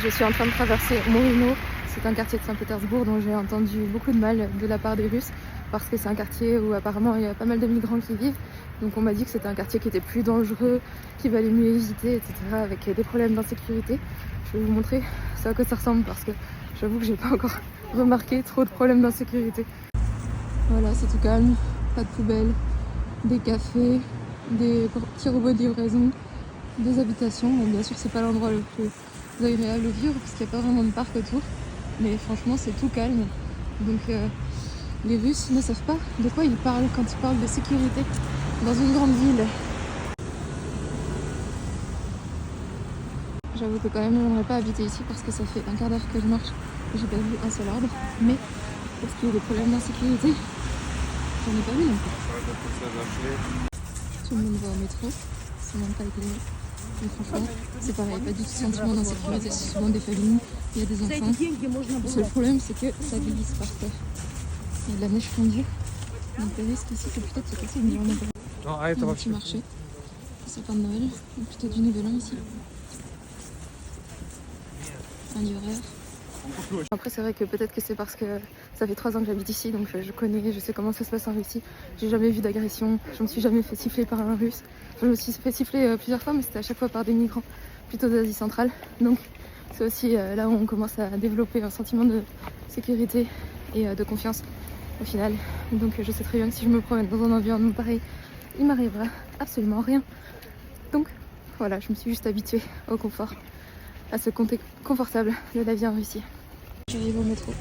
Je suis en train de traverser Morino. C'est un quartier de Saint-Pétersbourg dont j'ai entendu beaucoup de mal de la part des Russes parce que c'est un quartier où apparemment il y a pas mal de migrants qui vivent. Donc on m'a dit que c'était un quartier qui était plus dangereux, qu'il valait mieux éviter, etc. avec des problèmes d'insécurité. Je vais vous montrer à quoi ça ressemble parce que j'avoue que j'ai pas encore remarqué trop de problèmes d'insécurité. Voilà, c'est tout calme, pas de poubelles, des cafés, des petits robots de livraison, des habitations. Bon, bien sûr, c'est pas l'endroit le plus agréable de vivre parce qu'il n'y a pas vraiment de parc autour, mais franchement, c'est tout calme. Donc, les Russes ne savent pas de quoi ils parlent quand ils parlent de sécurité dans une grande ville. J'avoue que quand même, j'aimerais pas habiter ici parce que ça fait un quart d'heure que je marche et j'ai pas vu un seul arbre. Mais pour ce qui est des problèmes d'insécurité, j'en ai pas vu non plus. Tout le monde va au métro, c'est même pas étonnant. Mais franchement, c'est pareil, pas du tout sentiment d'insécurité, c'est souvent des familles, il y a des enfants. Le seul problème, c'est que ça glisse par terre. Il y a de la neige fondue. Donc le risque ici, c'est peut-être de se casser une jambe. Un petit marché, un sapin de Noël, ou plutôt du Nouvel An ici. Un livreur. Après c'est vrai que peut-être que c'est parce que ça fait 3 ans que j'habite ici, donc je connais, je sais comment ça se passe en Russie. J'ai jamais vu d'agression, je me suis jamais fait siffler par un Russe. Enfin, je me suis fait siffler plusieurs fois, mais c'était à chaque fois par des migrants, plutôt d'Asie centrale. Donc c'est aussi là où on commence à développer un sentiment de sécurité et de confiance au final. Donc je sais très bien que si je me promène dans un environnement pareil, il m'arrivera absolument rien. Donc voilà, je me suis juste habituée au confort, à ce côté confortable de la vie en Russie. J'arrive au métro.